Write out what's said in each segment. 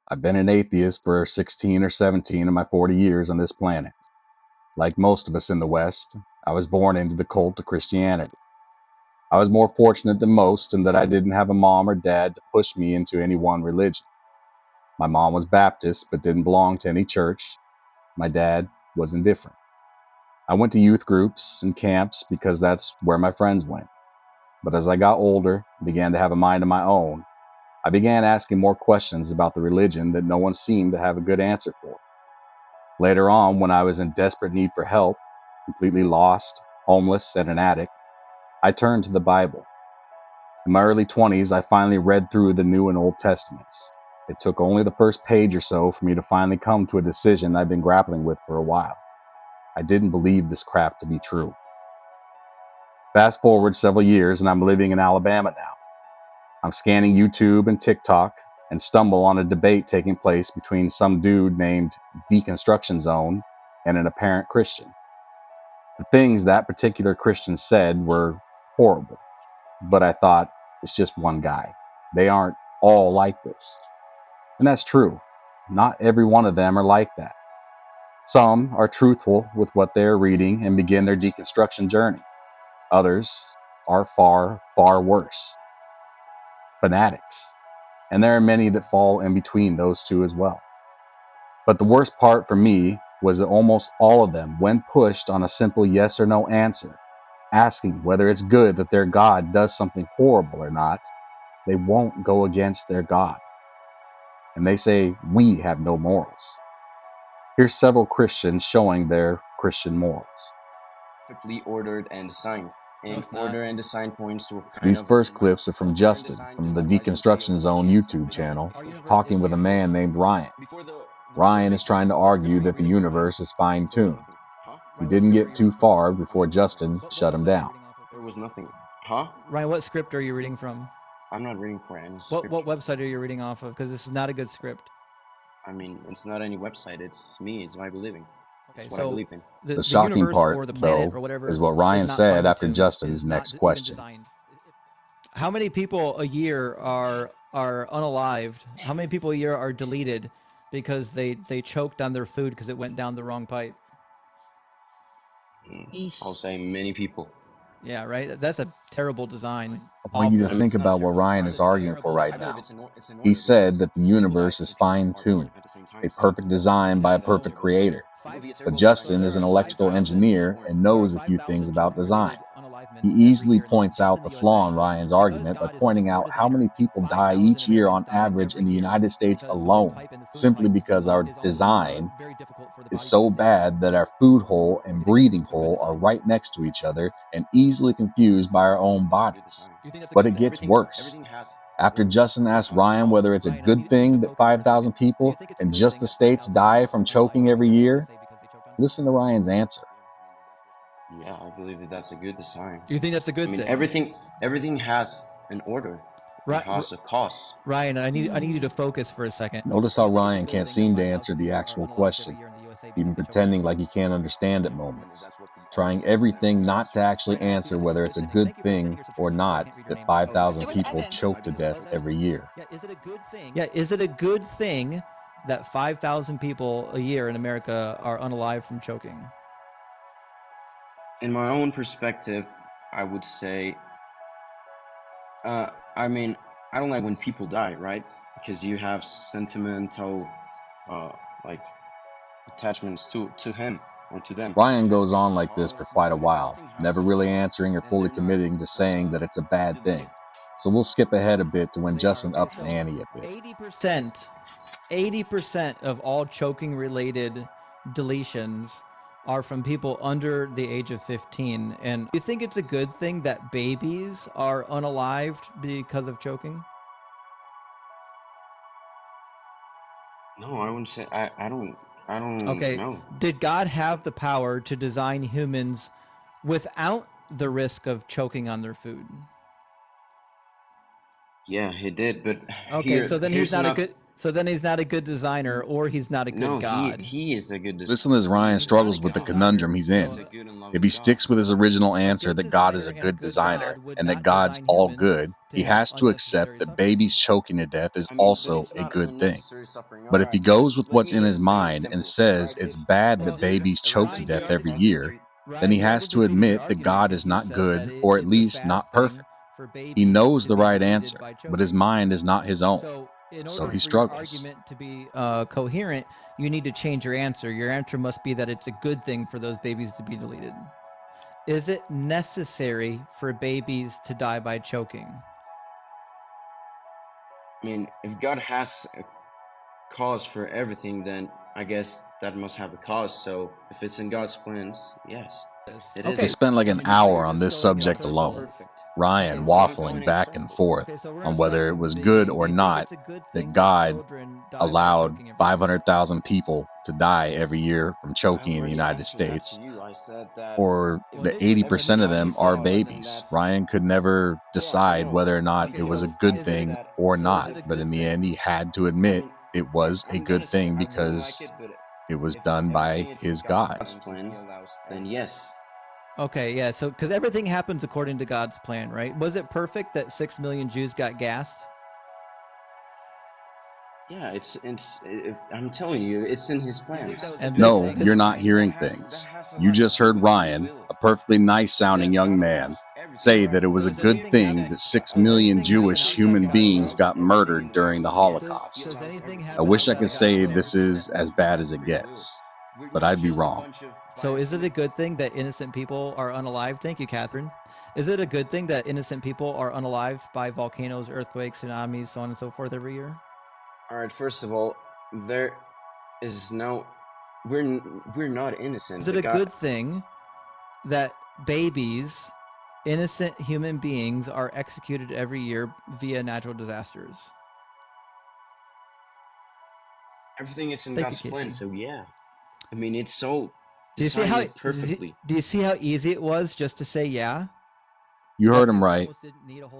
I've been an atheist for 16 or 17 of my 40 years on this planet. Like most of us in the West, I was born into the cult of Christianity. I was more fortunate than most in that I didn't have a mom or dad to push me into any one religion. My mom was Baptist but didn't belong to any church. My dad was indifferent. I went to youth groups and camps because that's where my friends went. But as I got older and began to have a mind of my own, I began asking more questions about the religion that no one seemed to have a good answer for. Later on, when I was in desperate need for help, completely lost, homeless, and an addict, I turned to the Bible. In my early 20s, I finally read through the New and Old Testaments. It took only the first page or so for me to finally come to a decision I've been grappling with for a while. I didn't believe this crap to be true. Fast forward several years, and I'm living in Alabama now. I'm scanning YouTube and TikTok and stumble on a debate taking place between some dude named Deconstruction Zone and an apparent Christian. The things that particular Christian said were horrible, but I thought, it's just one guy. They aren't all like this. And that's true. Not every one of them are like that. Some are truthful with what they are reading and begin their deconstruction journey. Others are far, far worse. Fanatics. And there are many that fall in between those two as well. But the worst part for me was that almost all of them, when pushed on a simple yes or no answer, asking whether it's good that their God does something horrible or not, they won't go against their God. And they say, we have no morals. Here's several Christians showing their Christian morals. Perfectly ordered and designed. And order and design points to a kind These of first clips are from Justin from the Deconstruction Zone YouTube channel, talking with a man named Ryan. Ryan is trying to argue that the universe is fine-tuned. He didn't get too far before Justin shut him down. There was nothing. Huh? Ryan, what script are you reading from? I'm not reading for any script. What website are you reading off of? Because this is not a good script. I mean, it's not any website. It's me. It's my believing. It's what I so believe in. The shocking part, or the planet though, or whatever is what Ryan said after fine-tuned, Justin's is not next even question. designed. How many people a year are unalived? How many people a year are deleted because they choked on their food because it went down the wrong pipe? I'll say many people. Yeah, right? That's a terrible design. I want you to think about what Ryan is arguing for right now. He said that the universe is fine-tuned, a perfect design by a perfect creator. But Justin is an electrical engineer and knows a few things about design. He easily points out the flaw in Ryan's argument by pointing out how many people die each year on average in the United States alone, simply because our design is so bad that our food hole and breathing hole are right next to each other and easily confused by our own bodies. But it gets worse. After Justin asked Ryan whether it's a good thing that 5,000 people in just the States die from choking every year, listen to Ryan's answer. Yeah, I believe that that's a good design. You think that's a good I mean, thing? everything has an order. It has a cause. Ryan, I need you to focus for a second. Notice how Ryan can't seem to answer the actual question, even pretending like he can't understand at moments, trying everything not to actually answer whether it's a good thing or not that 5,000 people choke to death every year. Yeah, is it a good thing? Yeah, is it a good thing that 5,000 people a year in America are unalive from choking? In my own perspective, I would say, I mean, I don't like when people die, right? Because you have sentimental, like, attachments to him or to them. Ryan goes on like this for quite a while, never really answering or fully committing to saying that it's a bad thing. So we'll skip ahead a bit to when Justin ups the ante a bit. 80% of all choking-related deletions are from people under the age of 15. And you think it's a good thing that babies are unalived because of choking? No, I wouldn't say. I don't Okay. know. Did God have the power to design humans without the risk of choking on their food? Yeah, he did, but Okay, so then he's not a good. So then he's not a good designer, or he's not a good No, God. he is a good designer. Listen as Ryan struggles with the conundrum he's in. If he sticks with his original answer that God is a good designer and that God's all good, he has to accept that babies choking to death is also a good thing. But if he goes with what's in his mind and says it's bad that babies choke to death every year, then he has to admit that God is not good, or at least not perfect. He knows the right answer, but his mind is not his own. So he struggles. For your argument to be coherent, you need to change your answer. Your answer must be that it's a good thing for those babies to be deleted. Is it necessary for babies to die by choking? I mean, if God has a cause for everything, then I guess that must have a cause. So if it's in God's plans, yes. It is. They spent like an hour on this subject alone, Ryan waffling back and forth on whether it was good or not that God allowed 500,000 people to die every year from choking in the United States, or that 80% of them are babies. Ryan could never decide whether or not it was a good thing or not, but in the end, he had to admit it was a good thing because it was done by his God. Then yes. Okay, yeah. So, because everything happens according to God's plan, right? Was it perfect that 6 million Jews got gassed? Yeah, I'm telling you, it's in his plans. And No, you're not hearing things. You just heard Ryan, a perfectly nice sounding young man, say that it was a good thing that 6 million Jewish human beings got murdered during the Holocaust. I wish I could say this is as bad as it gets, but I'd be wrong. So is it a good thing that innocent people are unalived? Thank you, Catherine. Is it a good thing that innocent people are unalived by volcanoes, earthquakes, tsunamis, so on and so forth every year? All right, first of all, there is no... We're not innocent. Is it a good thing that babies, innocent human beings, are executed every year via natural disasters? Everything is in God's plan, so yeah. I mean, it's so... Do you see how perfectly. Do you see how easy it was just to say yeah? You heard him right.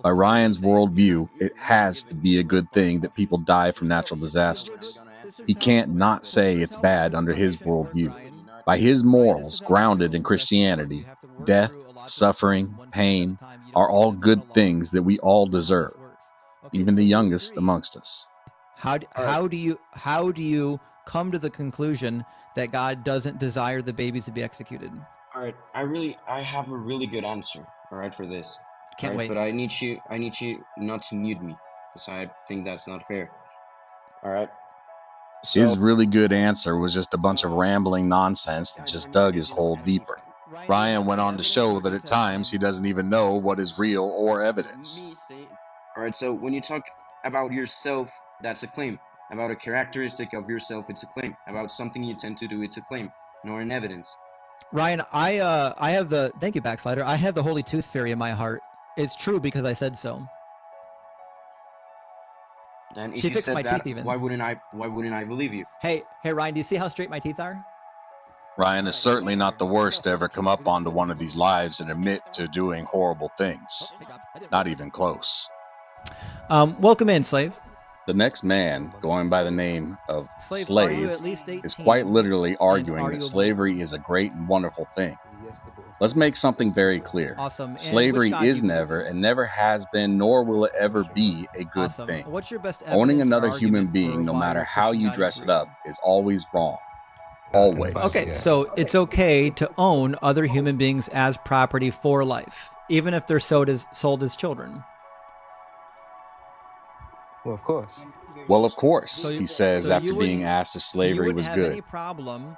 By Ryan's worldview, it has to be a good thing that people die from natural disasters. He can't not say it's bad under his worldview. By his morals, grounded in Christianity, death, suffering, pain are all good things that we all deserve, even the youngest amongst us. How do you come to the conclusion that God doesn't desire the babies to be executed? All right, I have a really good answer. All right, for this. Can't wait. But I need you not to mute me, because I think that's not fair. All right. So, his really good answer was just a bunch of rambling nonsense that just dug his hole deeper. Ryan went on to show that at times he doesn't even know what is real or evidence. All right, so when you talk about yourself, that's a claim. About a characteristic of yourself, it's a claim. About something you tend to do, it's a claim, nor an evidence. Ryan, I have the... Thank you, Backslider. I have the Holy Tooth Fairy in my heart. It's true because I said so. Then if she you fixed said my that, teeth even. Why wouldn't I believe you? Hey, Ryan, do you see how straight my teeth are? Ryan is certainly not the worst to ever come up onto one of these lives and admit to doing horrible things. Not even close. Welcome in, Slave. The next man, going by the name of Slave, is quite literally arguing that slavery is a great and wonderful thing. Let's make something very clear. Awesome. Slavery is never and never has been, nor will it ever be a good thing. What's your best Owning another human being, no matter how you dress it up, is always wrong. Always. Okay, so it's okay to own other human beings as property for life, even if they're sold as children. Well, of course. Well, of course, he says after being asked if slavery was good.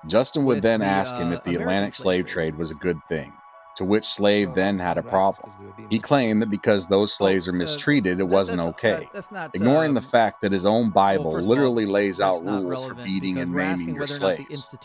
Justin would then ask him if the Atlantic slave trade was a good thing, to which Slave then had a problem. He claimed that because those slaves are mistreated, it wasn't okay, ignoring the fact that his own Bible literally lays out rules for beating and maiming your slaves.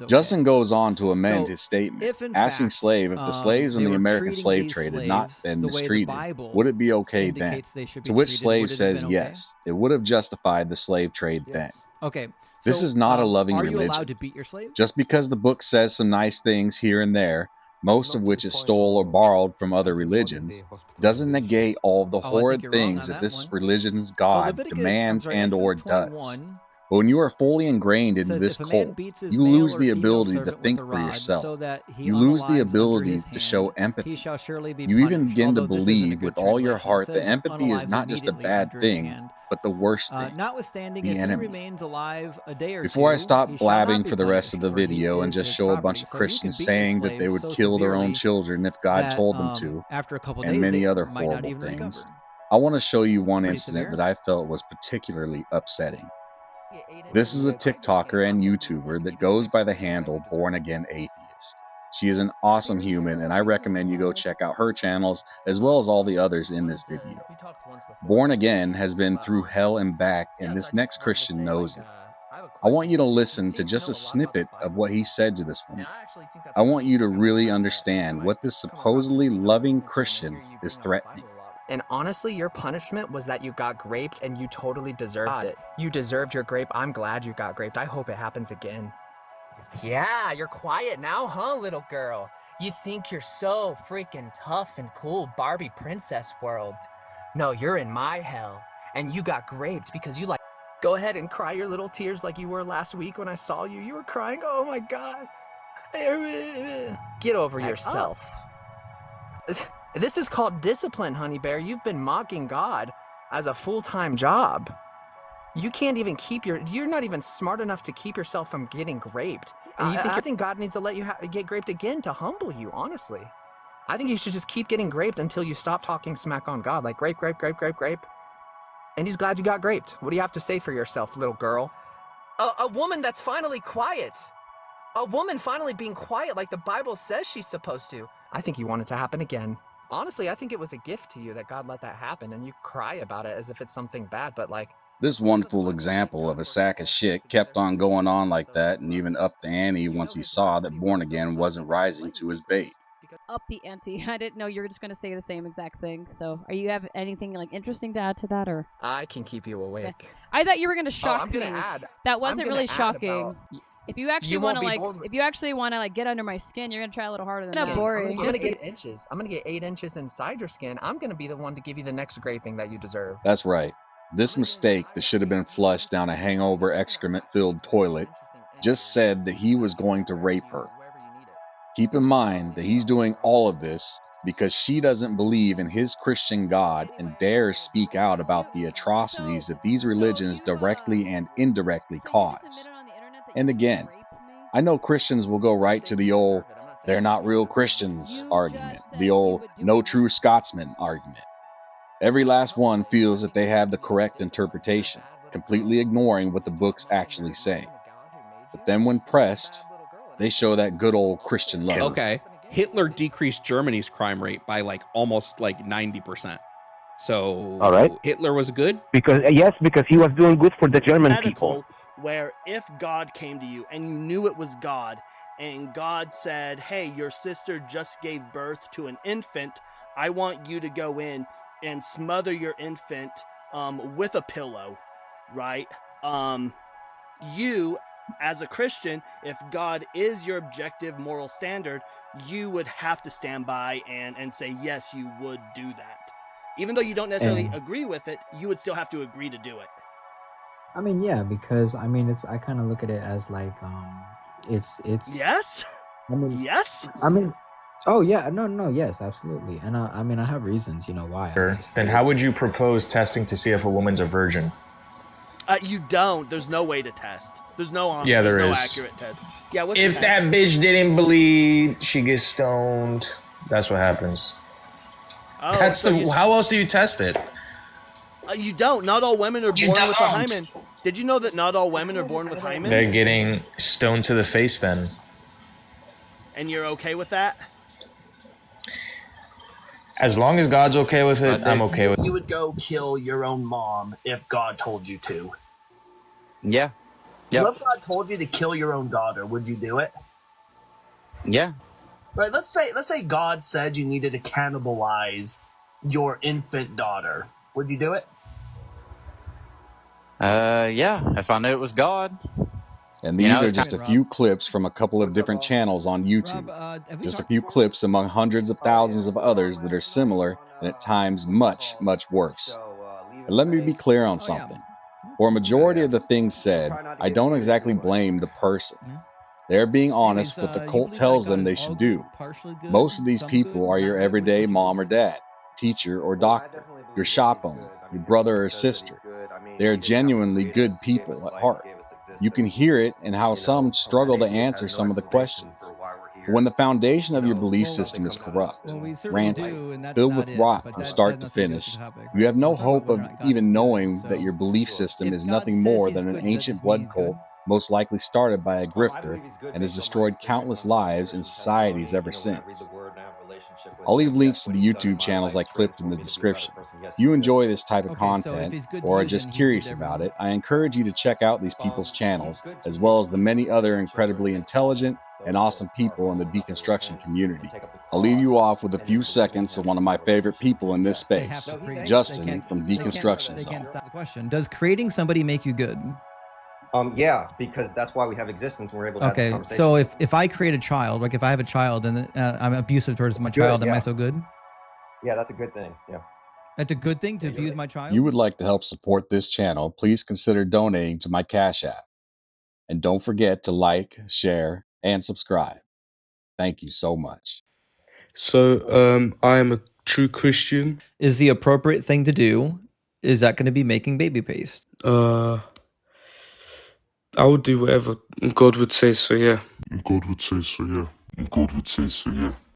Justin goes on to amend his statement, asking Slave if the slaves in the American slave trade had not been mistreated, would it be okay then? To which Slave says yes, it would have justified the slave trade then. Okay. This is not a loving religion. Are you allowed to beat your slaves? Just because the book says some nice things here and there most of which is stole or borrowed from other religions, doesn't negate all of the Oh, I think horrid you're wrong things on that that this one. religion's So God Leviticus, demands and or Exodus does. 21 But when you are fully ingrained into says, this if a man cult, beats his you male lose or the female ability to servant with think a for rod, yourself. so that he You lose the unalives under ability his to hand, show he empathy. shall surely be You even punished. begin to Although this isn't a believe good with all your translation, it heart that says empathy is unalives not just a immediately bad under his thing, hand. but the worst thing, Notwithstanding, the if he enemy. remains alive a day or Before I two, stop he shall not blabbing be for the rest of punished, the for he video and is just his show a property. bunch of So you can Christians beat your saying that slave they would so kill their own severely children if God that told them to, after a couple and days many they other might not horrible even things, recover. I want to show you one Pretty incident severe. that I felt was particularly upsetting. This is a TikToker and YouTuber that goes by the handle Born Again Atheist. She is an awesome human, and I recommend you go check out her channels as well as all the others in this video. Born Again has been through hell and back, and this next Christian knows it. I want you to listen to just a snippet of what he said to this woman. I want you to really understand what this supposedly loving Christian is threatening. And honestly, your punishment was that you got graped and you totally deserved it. You deserved your grape. I'm glad you got graped. I hope it happens again. Yeah, you're quiet now, huh, little girl? You think you're so freaking tough and cool, Barbie princess world. No, you're in my hell. And you got graped because you like... Go ahead and cry your little tears like you were last week when I saw you. You were crying, oh my God. Get over yourself. This is called discipline, honey bear. You've been mocking God as a full-time job. You can't even keep you're not even smart enough to keep yourself from getting graped. And I think God needs to let you get graped again to humble you, honestly. I think you should just keep getting graped until you stop talking smack on God, like grape, grape, grape, grape, grape. And he's glad you got graped. What do you have to say for yourself, little girl? A woman that's finally quiet. A woman finally being quiet like the Bible says she's supposed to. I think you want it to happen again. Honestly, I think it was a gift to you that God let that happen, and you cry about it as if it's something bad, but like... This wonderful example of a sack of shit kept on going on like that and even upped the ante once he saw that Born Again wasn't rising to his bait. Up the ante. I didn't know you were just going to say the same exact thing. So, are you have anything like interesting to add to that, or? I can keep you awake. I thought you were going to shock me. Add. That wasn't really shocking. About... If you actually want to if you actually want to get under my skin, you're gonna try a little harder than that. Boring. I'm gonna get 8 inches. I'm gonna get 8 inches inside your skin. I'm gonna be the one to give you the next graping that you deserve. That's right. This mistake that should have been flushed down a hangover excrement-filled toilet just said that he was going to rape her. Keep in mind that he's doing all of this because she doesn't believe in his Christian God and dares speak out about the atrocities that these religions directly and indirectly cause. And again, I know Christians will go right to the old, they're not real Christians argument, the old, no true Scotsman argument. Every last one feels that they have the correct interpretation, completely ignoring what the books actually say. But then when pressed, they show that good old Christian love. Okay, Hitler decreased Germany's crime rate by almost 90%. So all right. Hitler was good? Because he was doing good for the German people. Where if God came to you and you knew it was God, and God said, hey, your sister just gave birth to an infant, I want you to go in and smother your infant with a pillow, right? You, as a Christian, if God is your objective moral standard, you would have to stand by and say, yes, you would do that. Even though you don't necessarily agree with it, you would still have to agree to do it. I mean, yeah, because I mean, I kind of look at it as like, it's. Yes. I mean, yes. I mean, oh yeah, no, yes, absolutely, and I mean, I have reasons, why. Sure. Then how would you propose testing to see if a woman's a virgin? You don't. There's no way to test. There's no accurate test. Yeah. What's if that bitch didn't bleed, she gets stoned. That's what happens. Oh, That's how else do you test it? You don't. Not all women are born with a hymen. Did you know that not all women are born with hymens? They're getting stoned to the face then. And you're okay with that? As long as God's okay with it, I'm okay with it. You would go kill your own mom if God told you to. Yeah. Yep. What if God told you to kill your own daughter? Would you do it? Yeah. Right. Let's say God said you needed to cannibalize your infant daughter. Would you do it? Yeah, if I knew it was God. And You know, these are it's just kind a few clips from a couple of different channels on YouTube. Just a few clips among hundreds of thousands of others that are similar and at times much, much worse. And let me be clear on something. For a majority of the things said, I don't exactly blame the person. They're being honest with what the cult tells them they should do. Most of these people are your everyday mom or dad, teacher or doctor, your shop owner, your brother or sister. They are genuinely good people at heart. You can hear it in how some struggle to answer some of the questions. But when the foundation of your belief system is corrupt, rancid, filled with rot from start to finish, you have no hope of even knowing that your belief system is nothing more than an ancient blood cult, most likely started by a grifter, and has destroyed countless lives and societies ever since. I'll leave links to the YouTube channels I clipped in the description. If you enjoy this type of content or are just curious about it, I encourage you to check out these people's channels, as well as the many other incredibly intelligent and awesome people in the deconstruction community. I'll leave you off with a few seconds of one of my favorite people in this space, Justin from Deconstruction Zone. The question: does creating somebody make you good? Yeah, because that's why we have existence and we're able to have this Okay, conversation. so if I create a child, like if I have a child and I'm abusive towards my child, am I so good? Yeah, that's a good thing. Yeah. That's a good thing to abuse my child? If you would like to help support this channel, please consider donating to my Cash App. And don't forget to like, share, and subscribe. Thank you so much. So, I am a true Christian. Is the appropriate thing to do, is that going to be making baby paste? I would do whatever God would say so, yeah. God would say so, yeah. God would say so, yeah.